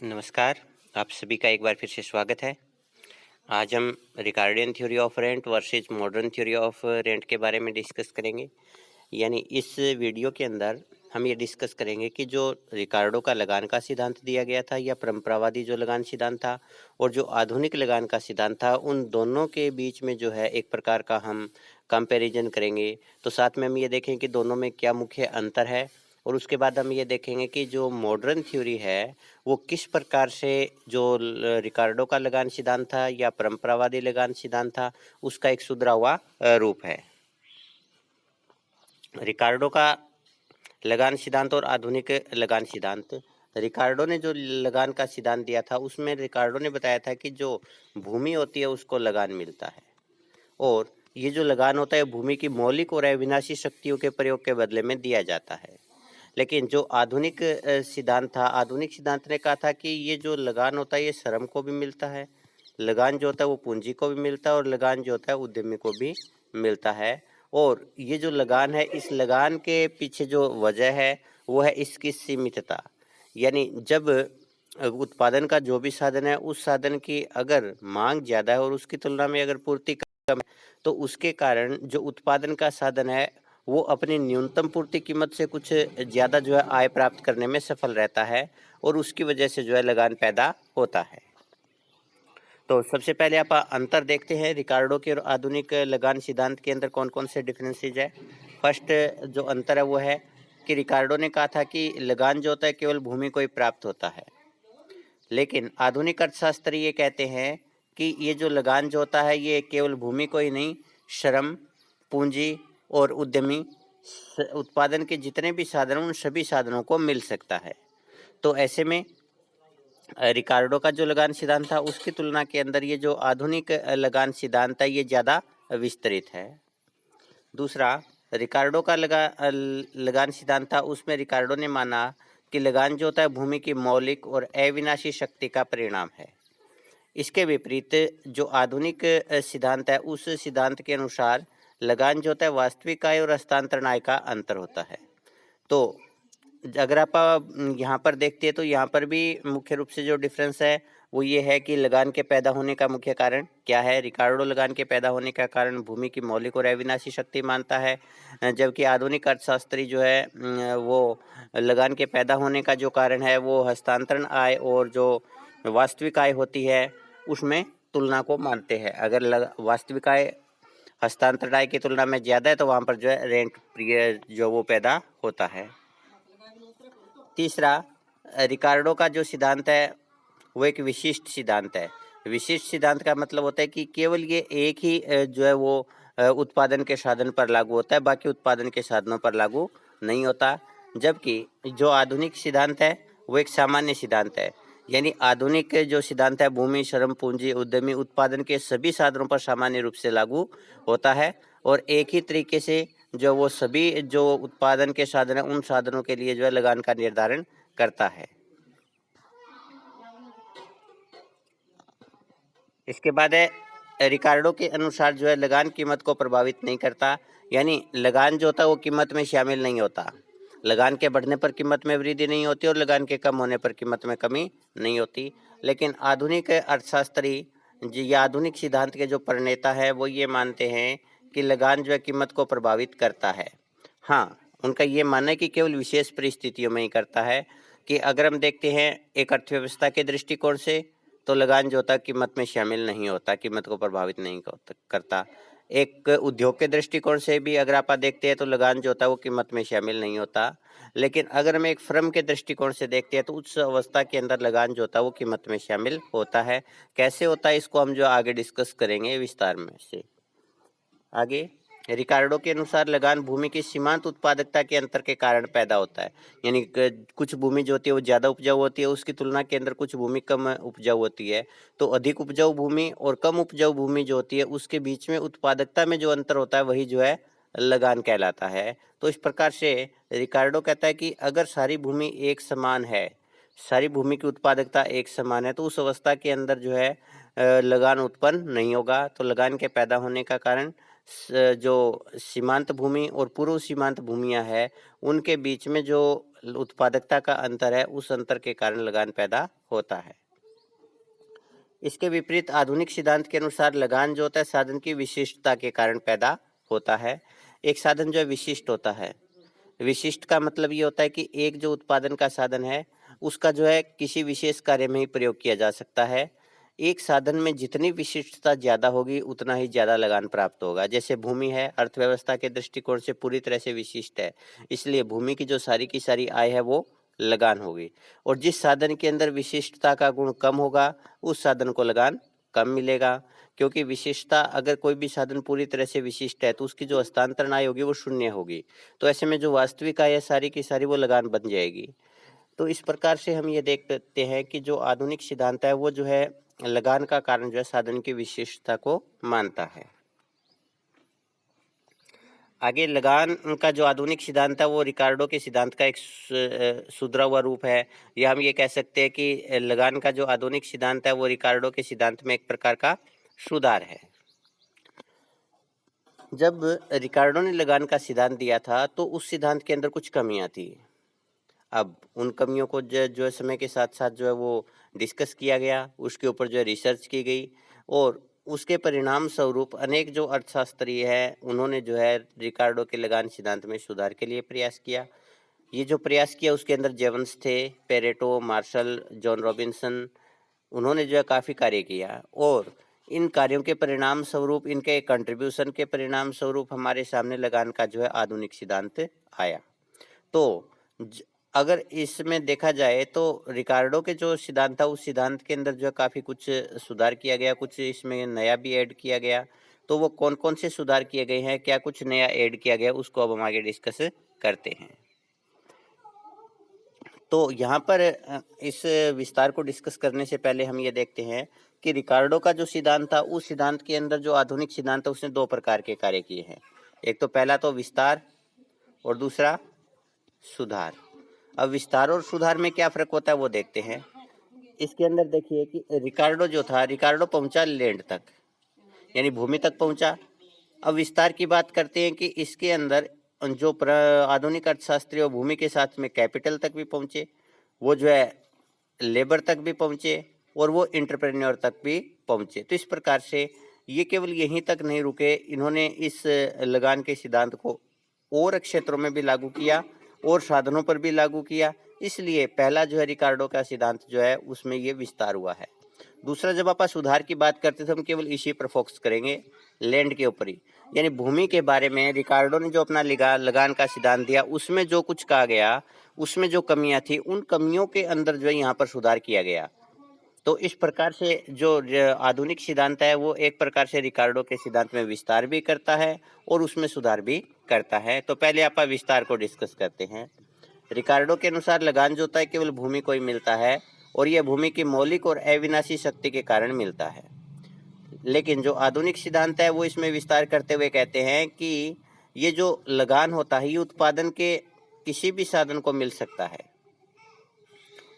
नमस्कार, आप सभी का एक बार फिर से स्वागत है। आज हम Ricardian theory of rent versus modern theory of rent के बारे में डिस्कस करेंगे। यानी इस वीडियो के अंदर हम ये डिस्कस करेंगे कि जो रिकार्डो का लगान का सिद्धांत दिया गया था या परंपरावादी जो लगान सिद्धांत था और जो आधुनिक लगान का सिद्धांत था, उन दोनों के बीच में जो है एक प्रकार का हम कंपैरिजन करेंगे। तो साथ में हम ये देखेंगे कि दोनों में क्या मुख्य अंतर है और उसके बाद हम ये देखेंगे कि जो मॉडर्न थ्योरी है वो किस प्रकार से जो रिकार्डो का लगान सिद्धांत था या परंपरावादी लगान सिद्धांत था उसका एक सुधरा हुआ रूप है। रिकार्डो का लगान सिद्धांत और आधुनिक लगान सिद्धांत। रिकार्डो ने जो लगान का सिद्धांत दिया था उसमें रिकार्डो ने बताया था कि जो भूमि होती है उसको लगान मिलता है और ये जो लगान होता है भूमि की मौलिक और अविनाशी शक्तियों के प्रयोग के बदले में दिया जाता है। लेकिन जो आधुनिक सिद्धांत था, आधुनिक सिद्धांत ने कहा था कि ये जो लगान होता है ये श्रम को भी मिलता है, लगान जो होता है वो पूंजी को भी मिलता है और लगान जो होता है उद्यमी को भी मिलता है। और ये जो लगान है इस लगान के पीछे जो वजह है वो है इसकी सीमितता। यानी जब उत्पादन का जो भी साधन है उस साधन की अगर मांग ज़्यादा है और उसकी तुलना में अगर पूर्ति कम है तो उसके कारण जो उत्पादन का साधन है वो अपनी न्यूनतम पूर्ति कीमत से कुछ ज़्यादा जो है आय प्राप्त करने में सफल रहता है और उसकी वजह से जो है लगान पैदा होता है। तो सबसे पहले आप अंतर देखते हैं रिकार्डो के और आधुनिक लगान सिद्धांत के अंदर कौन कौन से डिफरेंसेज है। फर्स्ट जो अंतर है वो है कि रिकार्डो ने कहा था कि लगान जो होता है केवल भूमि को ही प्राप्त होता है, लेकिन आधुनिक अर्थशास्त्री ये कहते हैं कि ये जो लगान जो होता है ये केवल भूमि को ही नहीं, श्रम, पूंजी और उद्यमी उत्पादन के जितने भी साधन उन सभी साधनों को मिल सकता है। तो ऐसे में रिकार्डो का जो लगान सिद्धांत था उसकी तुलना के अंदर ये जो आधुनिक लगान सिद्धांत है ये ज़्यादा विस्तृत है। दूसरा, रिकार्डो का लगान सिद्धांत था उसमें रिकार्डो ने माना कि लगान जो होता है भूमि की मौलिक और अविनाशी शक्ति का परिणाम है। इसके विपरीत जो आधुनिक सिद्धांत है उस सिद्धांत के अनुसार लगान जो होता है वास्तविक आय और हस्तांतरण आय का अंतर होता है। तो अगर आप यहाँ पर देखते हैं तो यहाँ पर भी मुख्य रूप से जो डिफरेंस है वो ये है कि लगान के पैदा होने का मुख्य कारण क्या है। रिकार्डो लगान के पैदा होने का कारण भूमि की मौलिक और अविनाशी शक्ति मानता है, जबकि आधुनिक अर्थशास्त्री जो है वो लगान के पैदा होने का जो कारण है वो हस्तांतरण आय और जो वास्तविक आय होती है उसमें तुलना को मानते हैं। अगर वास्तविक आय हस्तांतरण आय की तुलना में ज़्यादा है तो वहाँ पर जो है रेंट पीरियड जो वो पैदा होता है। तीसरा, रिकार्डो का जो सिद्धांत है वो एक विशिष्ट सिद्धांत है। विशिष्ट सिद्धांत का मतलब होता है कि केवल ये एक ही जो है वो उत्पादन के साधन पर लागू होता है, बाकी उत्पादन के साधनों पर लागू नहीं होता। जबकि जो आधुनिक सिद्धांत है वो एक सामान्य सिद्धांत है। यानी आधुनिक जो सिद्धांत है भूमि, श्रम, पूंजी, उद्यमी उत्पादन के सभी साधनों पर सामान्य रूप से लागू होता है और एक ही तरीके से जो वो सभी जो उत्पादन के साधन है उन साधनों के लिए जो है लगान का निर्धारण करता है। इसके बाद है रिकार्डो के अनुसार जो है लगान कीमत को प्रभावित नहीं करता। यानी लगान जो होता है वो कीमत में शामिल नहीं होता। लगान के बढ़ने पर कीमत में वृद्धि नहीं होती और लगान के कम होने पर कीमत में कमी नहीं होती। लेकिन आधुनिक अर्थशास्त्री या आधुनिक सिद्धांत के जो प्रणेता है वो ये मानते हैं कि लगान जो है कीमत को प्रभावित करता है। हाँ, उनका ये मानना है कि केवल विशेष परिस्थितियों में ही करता है। कि अगर हम देखते हैं एक अर्थव्यवस्था के दृष्टिकोण से तो लगान जो होता है कीमत में शामिल नहीं होता, कीमत को प्रभावित नहीं करता। एक उद्योग के दृष्टिकोण से भी अगर आप देखते हैं तो लगान जो होता है वो कीमत में शामिल नहीं होता। लेकिन अगर हम एक फर्म के दृष्टिकोण से देखते हैं तो उस अवस्था के अंदर लगान जो होता है वो कीमत में शामिल होता है। कैसे होता है इसको हम जो आगे डिस्कस करेंगे विस्तार में से। आगे रिकार्डो के अनुसार लगान भूमि की सीमांत उत्पादकता के अंतर के कारण पैदा होता है। यानी कुछ भूमि जो होती है वो ज़्यादा उपजाऊ होती है, उसकी तुलना के अंदर कुछ भूमि कम उपजाऊ होती है। तो अधिक उपजाऊ भूमि और कम उपजाऊ भूमि जो होती है उसके बीच में उत्पादकता में जो अंतर होता है वही जो है लगान कहलाता है। तो इस प्रकार से रिकार्डो कहता है कि अगर सारी भूमि एक समान है, सारी भूमि की उत्पादकता एक समान है तो उस अवस्था के अंदर जो है लगान उत्पन्न नहीं होगा। तो लगान के पैदा होने का कारण जो सीमांत भूमि और पूर्व सीमांत भूमियां है उनके बीच में जो उत्पादकता का अंतर है, उस अंतर के कारण लगान पैदा होता है। इसके विपरीत आधुनिक सिद्धांत के अनुसार लगान जो होता है साधन की विशिष्टता के कारण पैदा होता है। एक साधन जो है विशिष्ट होता है। विशिष्ट का मतलब ये होता है कि एक जो उत्पादन का साधन है उसका जो है किसी विशेष कार्य में ही प्रयोग किया जा सकता है। एक साधन में जितनी विशिष्टता ज़्यादा होगी उतना ही ज़्यादा लगान प्राप्त होगा। जैसे भूमि है, अर्थव्यवस्था के दृष्टिकोण से पूरी तरह से विशिष्ट है, इसलिए भूमि की जो सारी की सारी आय है वो लगान होगी। और जिस साधन के अंदर विशिष्टता का गुण कम होगा उस साधन को लगान कम मिलेगा, क्योंकि विशिष्टता अगर कोई भी साधन पूरी तरह से विशिष्ट है तो उसकी जो हस्तांतरण आय होगी वो शून्य होगी। तो ऐसे में जो वास्तविक आय है सारी की सारी वो लगान बन जाएगी। तो इस प्रकार से हम ये देख सकते हैं कि जो आधुनिक सिद्धांत है वो जो है लगान का कारण जो है साधन की विशिष्टता को मानता है। आगे लगान का जो आधुनिक सिद्धांत है वो रिकार्डो के सिद्धांत का एक सुधरा हुआ रूप है, या हम ये कह सकते हैं कि लगान का जो आधुनिक सिद्धांत है वो रिकार्डो के सिद्धांत में एक प्रकार का सुधार है। जब रिकार्डो ने लगान का सिद्धांत दिया था तो उस सिद्धांत के अंदर कुछ कमियां थी। अब उन कमियों को जो है समय के साथ साथ जो है वो डिस्कस किया गया, उसके ऊपर जो है रिसर्च की गई और उसके परिणाम स्वरूप अनेक जो अर्थशास्त्री हैं उन्होंने जो है रिकार्डो के लगान सिद्धांत में सुधार के लिए प्रयास किया। ये जो प्रयास किया उसके अंदर जेवंस थे, पेरेटो, मार्शल, जॉन रॉबिन्सन, उन्होंने जो है काफ़ी कार्य किया और इन कार्यों के परिणाम स्वरूप, इनके कंट्रीब्यूशन के परिणाम स्वरूप हमारे सामने लगान का जो है आधुनिक सिद्धांत आया। तो अगर इसमें देखा जाए तो रिकार्डो के जो सिद्धांत था उस सिद्धांत के अंदर जो है काफ़ी कुछ सुधार किया गया, कुछ इसमें नया भी ऐड किया गया। तो वो कौन कौन से सुधार किए गए हैं, क्या कुछ नया ऐड किया गया, उसको अब हम आगे डिस्कस करते हैं। तो यहाँ पर इस विस्तार को डिस्कस करने से पहले हम ये देखते हैं कि रिकार्डो का जो सिद्धांत था उस सिद्धांत के अंदर जो आधुनिक सिद्धांत था उसने दो प्रकार के कार्य किए हैं। एक तो पहला तो विस्तार और दूसरा सुधार। अब विस्तार और सुधार में क्या फर्क होता है वो देखते हैं। इसके अंदर देखिए कि रिकार्डो जो था, रिकार्डो पहुंचा लैंड तक, यानी भूमि तक पहुंचा। अब विस्तार की बात करते हैं कि इसके अंदर जो आधुनिक अर्थशास्त्री और भूमि के साथ में कैपिटल तक भी पहुंचे, वो जो है लेबर तक भी पहुंचे और वो एंटरप्रेन्योर तक भी पहुंचे। तो इस प्रकार से ये केवल यहीं तक नहीं रुके, इन्होंने इस लगान के सिद्धांत को और क्षेत्रों में भी लागू किया और साधनों पर भी लागू किया। इसलिए पहला जो है रिकार्डो का सिद्धांत जो है उसमें ये विस्तार हुआ है। दूसरा, जब आप सुधार की बात करते थे हम केवल इसी पर फोकस करेंगे, लैंड के ऊपर ही, यानी भूमि के बारे में रिकार्डो ने जो अपना लगान का सिद्धांत दिया उसमें जो कुछ कहा गया, उसमें जो कमियां थी उन कमियों के अंदर जो है यहाँ पर सुधार किया गया। तो इस प्रकार से जो आधुनिक सिद्धांत है वो एक प्रकार से रिकार्डो के सिद्धांत में विस्तार भी करता है और उसमें सुधार भी करता है। तो पहले आप विस्तार को डिस्कस करते हैं। रिकार्डो के अनुसार लगान जो होता है केवल भूमि को ही मिलता है और यह भूमि की मौलिक और अविनाशी शक्ति के कारण मिलता है। लेकिन जो आधुनिक सिद्धांत है वो इसमें विस्तार करते हुए कहते हैं कि ये जो लगान होता है ये उत्पादन के किसी भी साधन को मिल सकता है,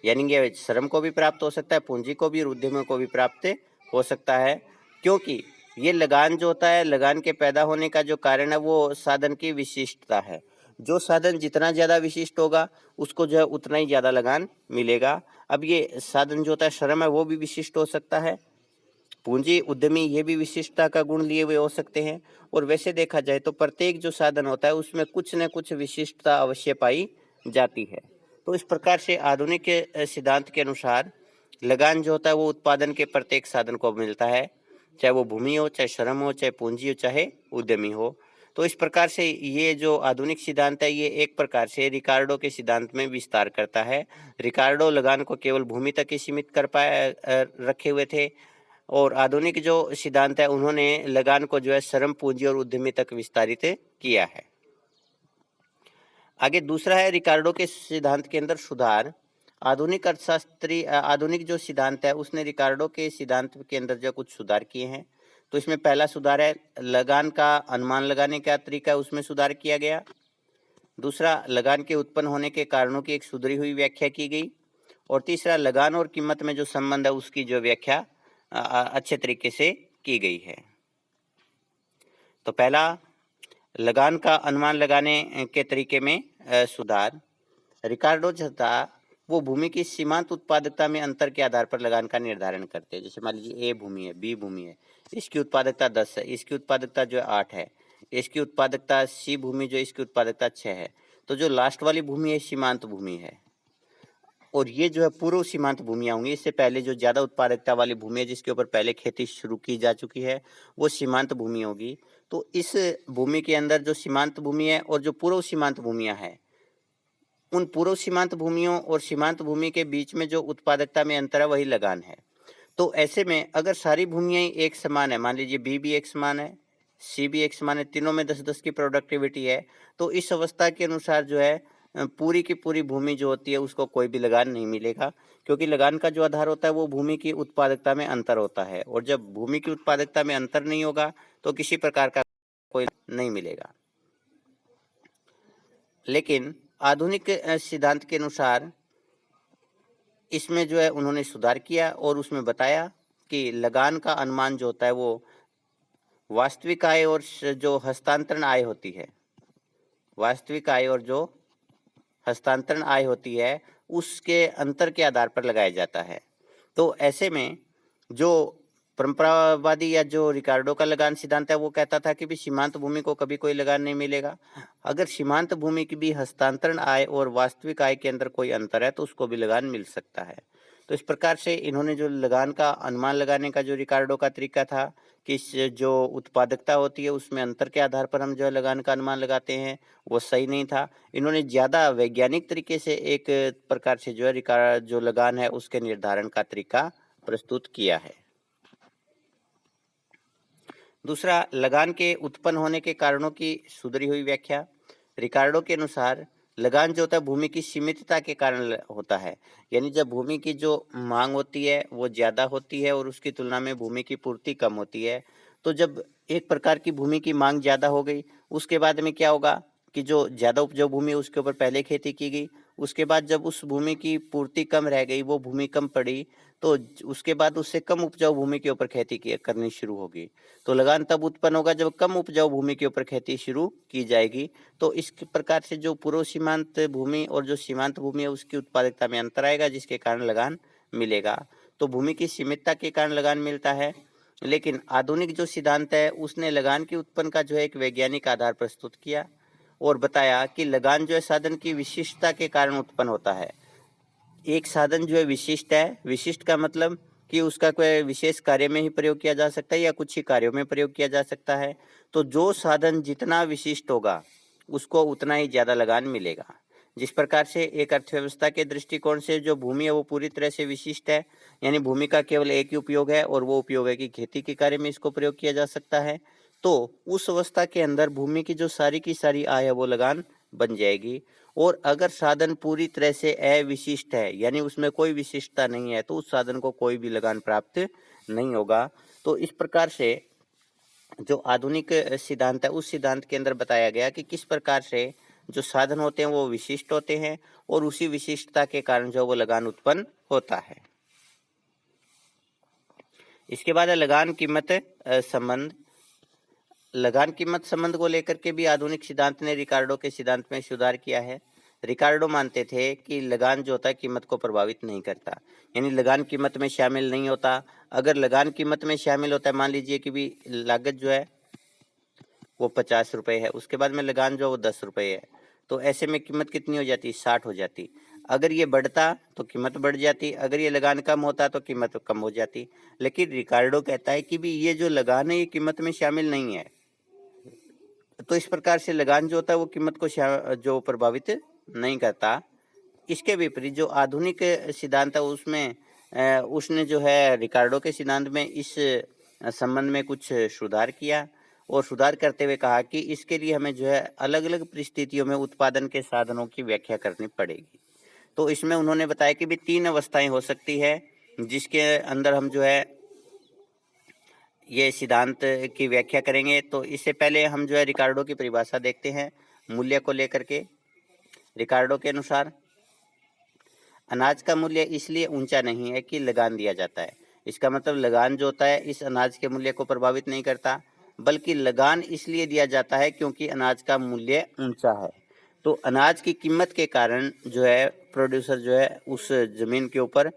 यानी ये श्रम को भी प्राप्त हो सकता है, पूंजी को भी, उद्यमियों को भी प्राप्त हो सकता है, क्योंकि ये लगान जो होता है, लगान के पैदा होने का जो कारण है वो साधन की विशिष्टता है। जो साधन जितना ज़्यादा विशिष्ट होगा उसको जो है उतना ही ज़्यादा लगान मिलेगा। अब ये साधन जो होता है, श्रम है, वो भी विशिष्ट हो सकता है, पूंजी, उद्यमी, ये भी विशिष्टता का गुण लिए हुए हो सकते हैं। और वैसे देखा जाए तो प्रत्येक जो साधन होता है उसमें कुछ न कुछ विशिष्टता अवश्य पाई जाती है। तो इस प्रकार से आधुनिक सिद्धांत के अनुसार लगान जो होता है वो उत्पादन के प्रत्येक साधन को मिलता है, चाहे वो भूमि हो, चाहे श्रम हो, चाहे पूंजी हो, चाहे उद्यमी हो। तो इस प्रकार से ये जो आधुनिक सिद्धांत है ये एक प्रकार से रिकार्डो के सिद्धांत में विस्तार करता है। रिकार्डो लगान को केवल भूमि तक ही सीमित कर पाए रखे हुए थे और आधुनिक जो सिद्धांत है उन्होंने लगान को जो है श्रम, पूंजी और उद्यमी तक विस्तारित किया है। आगे दूसरा है रिकार्डो के सिद्धांत के अंदर सुधार। आधुनिक अर्थशास्त्री आधुनिक जो सिद्धांत है उसने रिकार्डो के सिद्धांत के अंदर जो कुछ सुधार किए हैं। तो इसमें पहला सुधार है लगान का अनुमान लगाने का तरीका, उसमें सुधार किया गया। दूसरा, लगान के उत्पन्न होने के कारणों की एक सुधरी हुई व्याख्या की गई। और तीसरा, लगान और कीमत में जो संबंध है उसकी जो व्याख्या अच्छे तरीके से की गई है। तो पहला, लगान का अनुमान लगाने के तरीके में सुधार। रिकार्डो जो था वो भूमि की सीमांत उत्पादकता में अंतर के आधार पर लगान का निर्धारण करते हैं। जैसे मान लीजिए ए भूमि है, बी भूमि है, इसकी उत्पादकता 10 है, इसकी उत्पादकता जो है 8 है, इसकी उत्पादकता सी भूमि जो इसकी उत्पादकता 6 है। तो जो लास्ट वाली भूमि है सीमांत भूमि है, और ये जो है पूर्व सीमांत भूमियां होंगी। इससे पहले जो ज्यादा उत्पादकता वाली भूमि है जिसके ऊपर पहले खेती शुरू की जा चुकी है वो सीमांत भूमि होगी। तो इस भूमि के अंदर जो सीमांत भूमि है और जो पूर्व सीमांत भूमियां हैं, उन पूर्व सीमांत भूमियों और सीमांत भूमि के बीच में जो उत्पादकता में अंतर है वही लगान है। तो ऐसे में अगर सारी भूमियां एक समान है, मान लीजिए बी भी एक समान है, सी भी एक समान है, तीनों में 10-10 की प्रोडक्टिविटी है, तो इस अवस्था के अनुसार जो है पूरी की पूरी भूमि जो होती है उसको कोई भी लगान नहीं मिलेगा, क्योंकि लगान का जो आधार होता है वो भूमि की उत्पादकता में अंतर होता है, और जब भूमि की उत्पादकता में अंतर नहीं होगा तो किसी प्रकार का कोई नहीं मिलेगा। लेकिन आधुनिक सिद्धांत के अनुसार इसमें जो है उन्होंने सुधार किया और उसमें बताया कि लगान का अनुमान जो होता है वो वास्तविक आय और जो हस्तांतरण आय होती है, वास्तविक आय और जो हस्तांतरण आय होती है उसके अंतर के आधार पर लगाया जाता है। तो ऐसे में जो परंपरावादी या जो रिकार्डो का लगान सिद्धांत है वो कहता था कि भी सीमांत भूमि को कभी कोई लगान नहीं मिलेगा। अगर सीमांत भूमि की भी हस्तांतरण आय और वास्तविक आय के अंदर कोई अंतर है तो उसको भी लगान मिल सकता है। तो इस प्रकार से इन्होंने जो लगान का अनुमान लगाने का जो रिकार्डो का तरीका था कि जो उत्पादकता होती है उसमें अंतर के आधार पर हम जो है लगान का अनुमान लगाते हैं, वो सही नहीं था। इन्होंने ज़्यादा वैज्ञानिक तरीके से एक प्रकार से जो है रिकार्ड जो लगान है उसके निर्धारण का तरीका प्रस्तुत किया है। दूसरा, लगान के उत्पन्न होने के कारणों की सुधरी हुई व्याख्या। रिकार्डो के अनुसार लगान जो होता है भूमि की सीमितता के कारण होता है, यानी जब भूमि की जो मांग होती है वो ज़्यादा होती है और उसकी तुलना में भूमि की पूर्ति कम होती है। तो जब एक प्रकार की भूमि की मांग ज़्यादा हो गई, उसके बाद में क्या होगा कि जो ज़्यादा उपजाऊ भूमि उसके ऊपर पहले खेती की गई, उसके बाद जब उस भूमि की पूर्ति कम रह गई, वो भूमि कम पड़ी, तो उसके बाद उससे कम उपजाऊ भूमि के ऊपर खेती करनी शुरू होगी। तो लगान तब उत्पन्न होगा जब कम उपजाऊ भूमि के ऊपर खेती शुरू की जाएगी। तो इस प्रकार से जो पूर्व सीमांत भूमि और जो सीमांत भूमि है उसकी उत्पादकता में अंतर आएगा जिसके कारण लगान मिलेगा। तो भूमि की सीमितता के कारण लगान मिलता है। लेकिन आधुनिक जो सिद्धांत है उसने लगान की उत्पन्न का जो है एक वैज्ञानिक आधार प्रस्तुत किया और बताया कि लगान जो है साधन की विशिष्टता के कारण उत्पन्न होता है। एक साधन जो है विशिष्ट है, विशिष्ट का मतलब कि उसका कोई विशेष कार्य में ही प्रयोग किया जा सकता है या कुछ ही कार्यों में प्रयोग किया जा सकता है। तो जो साधन जितना विशिष्ट होगा उसको उतना ही ज़्यादा लगान मिलेगा। जिस प्रकार से एक अर्थव्यवस्था के दृष्टिकोण से जो भूमि है वो पूरी तरह से विशिष्ट है, यानी भूमि का केवल एक ही उपयोग है और वो उपयोग है कि खेती के कार्य में इसको प्रयोग किया जा सकता है। तो उस अवस्था के अंदर भूमि की जो सारी की सारी आय है वो लगान बन जाएगी। और अगर साधन पूरी तरह से अविशिष्ट है, यानी उसमें कोई विशिष्टता नहीं है, तो उस साधन को कोई भी लगान प्राप्त नहीं होगा। तो इस प्रकार से जो आधुनिक सिद्धांत है उस सिद्धांत के अंदर बताया गया कि किस प्रकार से जो साधन होते हैं वो विशिष्ट होते हैं और उसी विशिष्टता के कारण जो वो लगान उत्पन्न होता है। इसके बाद है लगान कीमत संबंध। लगान कीमत संबंध को लेकर के भी आधुनिक सिद्धांत ने रिकार्डो के सिद्धांत में सुधार किया है। रिकार्डो मानते थे कि लगान जो होता है कीमत को प्रभावित नहीं करता, यानी लगान कीमत में शामिल नहीं होता। अगर लगान कीमत में शामिल होता है, मान लीजिए कि भी लागत जो है वो 50 रुपये है, उसके बाद में लगान जो है वो 10 रुपये है, तो ऐसे में कीमत कितनी हो जाती, 60 हो जाती। अगर ये बढ़ता तो कीमत बढ़ जाती, अगर ये लगान कम होता तो कीमत कम हो जाती। लेकिन रिकार्डो कहता है कि भी ये जो लगान है ये कीमत में शामिल नहीं है। तो इस प्रकार से लगान जो होता है वो कीमत को जो प्रभावित नहीं करता। इसके विपरीत जो आधुनिक सिद्धांत है उसमें उसने जो है रिकार्डो के सिद्धांत में इस संबंध में कुछ सुधार किया और सुधार करते हुए कहा कि इसके लिए हमें जो है अलग अलग परिस्थितियों में उत्पादन के साधनों की व्याख्या करनी पड़ेगी। तो इसमें उन्होंने बताया कि भी 3 अवस्थाएं हो सकती है जिसके अंदर हम जो है ये सिद्धांत की व्याख्या करेंगे। तो इससे पहले हम जो है रिकार्डो की परिभाषा देखते हैं मूल्य को लेकर के। रिकार्डो के अनुसार अनाज का मूल्य इसलिए ऊंचा नहीं है कि लगान दिया जाता है। इसका मतलब लगान जो होता है इस अनाज के मूल्य को प्रभावित नहीं करता, बल्कि लगान इसलिए दिया जाता है क्योंकि अनाज का मूल्य ऊंचा है। तो अनाज की कीमत के कारण जो है प्रोड्यूसर जो है उस ज़मीन के ऊपर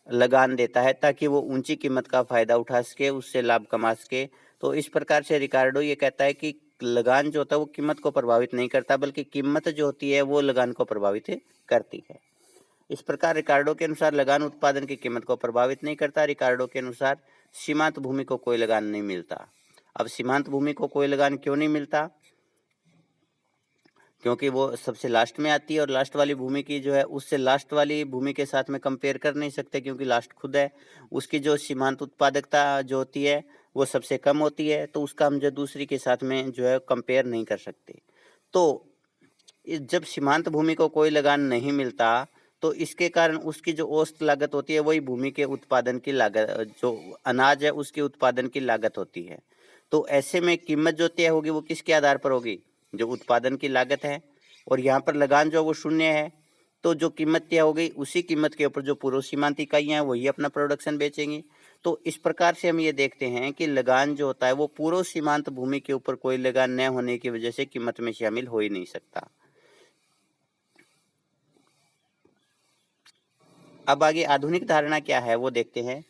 लगान देता है ताकि वो ऊंची कीमत का फ़ायदा उठा सके, उससे लाभ कमा सके। तो इस प्रकार से रिकार्डो ये कहता है कि लगान जो होता है वो कीमत को प्रभावित नहीं करता, बल्कि कीमत जो होती है वो लगान को प्रभावित करती है। इस प्रकार रिकार्डो के अनुसार लगान उत्पादन की कीमत को प्रभावित नहीं करता। रिकार्डो के अनुसार सीमांत भूमि को कोई लगान नहीं मिलता। अब सीमांत भूमि को कोई लगान क्यों नहीं मिलता? क्योंकि वो सबसे लास्ट में आती है और लास्ट वाली भूमि की जो है उससे लास्ट वाली भूमि के साथ में कंपेयर कर नहीं सकते, क्योंकि लास्ट खुद है। उसकी जो सीमांत उत्पादकता जो होती है वो सबसे कम होती है, तो उसका हम जो दूसरी के साथ में जो है कंपेयर नहीं कर सकते। तो जब सीमांत भूमि को कोई लगान नहीं मिलता तो इसके कारण उसकी जो औसत लागत होती है वही भूमि के उत्पादन की लागत, जो अनाज है उसके उत्पादन की लागत होती है। तो ऐसे में कीमत जो तय होगी वो किसके आधार पर होगी? जो उत्पादन की लागत है। और यहाँ पर लगान जो वो शून्य है, तो जो कीमत तय हो गई उसी कीमत के ऊपर जो पूर्व सीमांत इकाइयाँ हैं वही अपना प्रोडक्शन बेचेंगी। तो इस प्रकार से हम ये देखते हैं कि लगान जो होता है वो पूर्व सीमांत भूमि के ऊपर कोई लगान न होने की वजह से कीमत में शामिल हो ही नहीं सकता। अब आगे आधुनिक धारणा क्या है वो देखते हैं।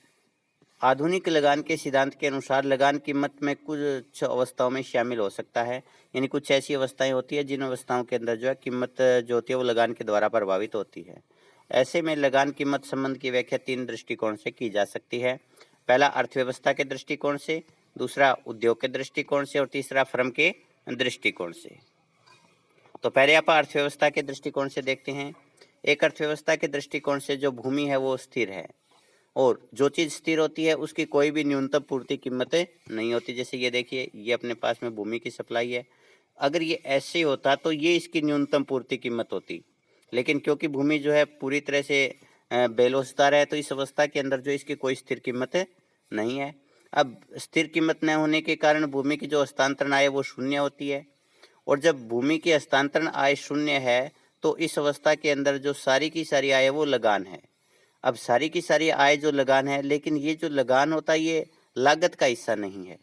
आधुनिक लगान के सिद्धांत के अनुसार लगान कीमत में कुछ अवस्थाओं में शामिल हो सकता है, यानी कुछ ऐसी अवस्थाएं होती है जिन अवस्थाओं के अंदर जो है कीमत जो होती है वो लगान के द्वारा प्रभावित होती है। ऐसे में लगान कीमत संबंध की व्याख्या 3 दृष्टिकोण से की जा सकती है। पहला अर्थव्यवस्था के दृष्टिकोण से, दूसरा उद्योग के दृष्टिकोण से और तीसरा फर्म के दृष्टिकोण से। तो पहले आप अर्थव्यवस्था के दृष्टिकोण से देखते हैं। एक अर्थव्यवस्था के दृष्टिकोण से जो भूमि है वो स्थिर है, और जो चीज़ स्थिर होती है उसकी कोई भी न्यूनतम पूर्ति कीमतें नहीं होती। जैसे ये देखिए, ये अपने पास में भूमि की सप्लाई है, अगर ये ऐसे होता तो ये इसकी न्यूनतम पूर्ति कीमत होती, लेकिन क्योंकि भूमि जो है पूरी तरह से बेलोचदार है तो इस अवस्था के अंदर जो इसकी कोई स्थिर कीमत नहीं है। अब स्थिर कीमत न होने के कारण भूमि की जो हस्तांतरण आय वो शून्य होती है, और जब भूमि की हस्तांतरण आय शून्य है तो इस अवस्था के अंदर जो सारी की सारी आय है वो लगान है। अब सारी की सारी आय जो लगान है, लेकिन ये जो लगान होता है ये लागत का हिस्सा नहीं है।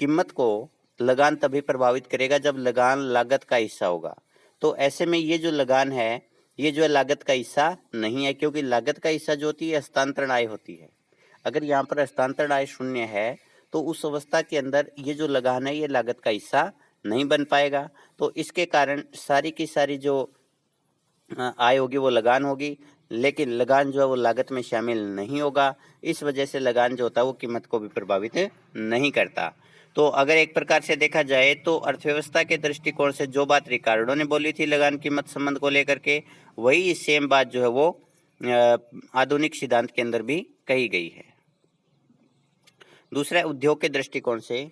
कीमत को लगान तभी प्रभावित करेगा जब लगान लागत का हिस्सा होगा। तो ऐसे में ये जो लगान है ये जो है लागत का हिस्सा नहीं है, क्योंकि लागत का हिस्सा जो होती है हस्तांतरण आय होती है। अगर यहाँ पर हस्तांतरण आय शून्य है तो उस अवस्था के अंदर ये जो लगान है ये लागत का हिस्सा नहीं बन पाएगा। तो इसके कारण सारी की सारी जो आय होगी वो लगान होगी, लेकिन लगान जो है वो लागत में शामिल नहीं होगा। इस वजह से लगान जो होता है वो कीमत को भी प्रभावित नहीं करता। तो अगर एक प्रकार से देखा जाए तो अर्थव्यवस्था के दृष्टिकोण से जो बात रिकार्डो ने बोली थी लगान कीमत संबंध को लेकर के, वही सेम बात जो है वो आधुनिक सिद्धांत के अंदर भी कही गई है। दूसरा उद्योग के दृष्टिकोण से,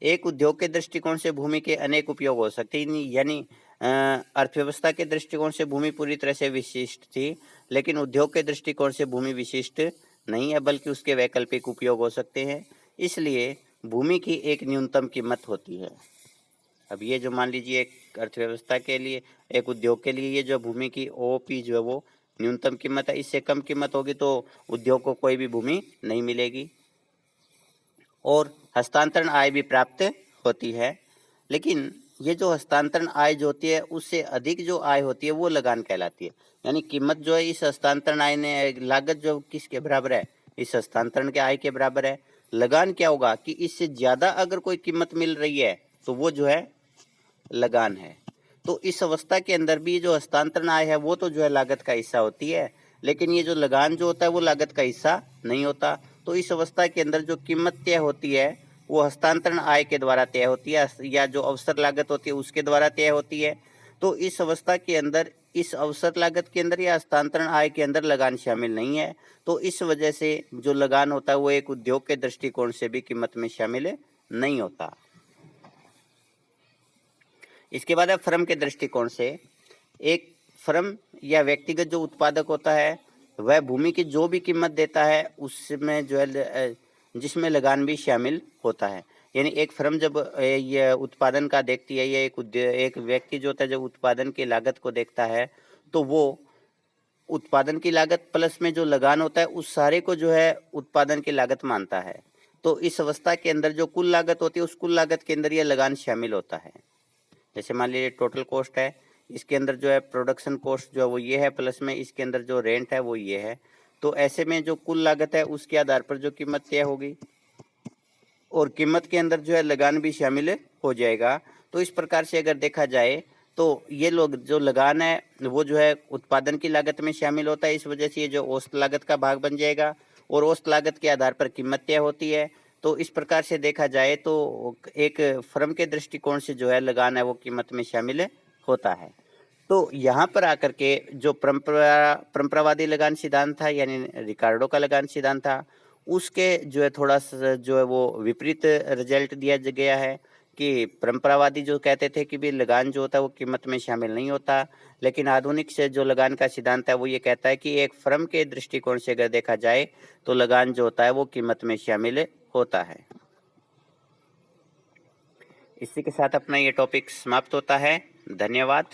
एक उद्योग के दृष्टिकोण से भूमि के अनेक उपयोग हो सकते हैं, यानी अर्थव्यवस्था के दृष्टिकोण से भूमि पूरी तरह से विशिष्ट थी, लेकिन उद्योग के दृष्टिकोण से भूमि विशिष्ट नहीं है, बल्कि उसके वैकल्पिक उपयोग हो सकते हैं। इसलिए भूमि की एक न्यूनतम कीमत होती है। अब ये जो मान लीजिए एक अर्थव्यवस्था के लिए, एक उद्योग के लिए ये जो भूमि की ओपी जो है वो न्यूनतम कीमत है, इससे कम कीमत होगी तो उद्योग को कोई भी भूमि नहीं मिलेगी और हस्तांतरण आय भी प्राप्त होती है। लेकिन ये जो हस्तांतरण आय जो होती है उससे अधिक जो आय होती है वो लगान कहलाती है। यानी कीमत जो है इस हस्तांतरण आय ने लागत जो किसके बराबर है? इस हस्तांतरण के आय के बराबर है। लगान क्या होगा कि इससे ज़्यादा अगर कोई कीमत मिल रही है तो वो जो है लगान है। तो इस अवस्था के अंदर भी जो हस्तांतरण आय है वो तो जो है लागत का हिस्सा होती है, लेकिन ये जो लगान जो होता है वो लागत का हिस्सा नहीं होता। तो इस अवस्था के अंदर जो कीमत तय होती है वो हस्तांतरण आय के द्वारा तय होती है, या जो अवसर लागत होती है उसके द्वारा तय होती है। तो इस अवस्था के अंदर इस अवसर लागत के अंदर या हस्तांतरण आय के अंदर लगान शामिल नहीं है। तो इस वजह से जो लगान होता है वो एक उद्योग के दृष्टिकोण से भी कीमत में शामिल नहीं होता। इसके बाद है फर्म के दृष्टिकोण से। एक फर्म या व्यक्तिगत जो उत्पादक होता है वह भूमि की जो भी कीमत देता है उसमें जो है जिसमें लगान भी शामिल होता है। यानी एक फर्म जब ये उत्पादन का देखती है, या एक व्यक्ति जो होता है जब उत्पादन की लागत को देखता है तो वो उत्पादन की लागत प्लस में जो लगान होता है उस सारे को जो है उत्पादन की लागत मानता है। तो इस अवस्था के अंदर जो कुल लागत होती है उस कुल लागत के अंदर यह लगान शामिल होता है। जैसे मान लीजिए टोटल कॉस्ट है, इसके अंदर जो है प्रोडक्शन कॉस्ट जो है वो ये है, प्लस में इसके अंदर जो रेंट है वो ये है। तो ऐसे में जो कुल लागत है उसके आधार पर जो कीमत तय होगी, और कीमत के अंदर जो है लगान भी शामिल हो जाएगा। तो इस प्रकार से अगर देखा जाए तो ये लोग जो लगान है वो जो है उत्पादन की लागत में शामिल होता है, इस वजह से ये जो औसत लागत का भाग बन जाएगा, और औसत लागत के आधार पर कीमत तय होती है। तो इस प्रकार से देखा जाए तो एक फर्म के दृष्टिकोण से जो है लगान है वो कीमत में शामिल होता है। तो यहाँ पर आकर के जो परंपरावादी लगान सिद्धांत था, यानी रिकार्डो का लगान सिद्धांत था, उसके जो है थोड़ा सा जो है वो विपरीत रिजल्ट दिया गया है कि परंपरावादी जो कहते थे कि भी लगान जो होता है वो कीमत में शामिल नहीं होता, लेकिन आधुनिक से जो लगान का सिद्धांत है वो ये कहता है कि एक फर्म के दृष्टिकोण से अगर देखा जाए तो लगान जो होता है वो कीमत में शामिल होता है। इसी के साथ अपना ये टॉपिक समाप्त होता है। धन्यवाद।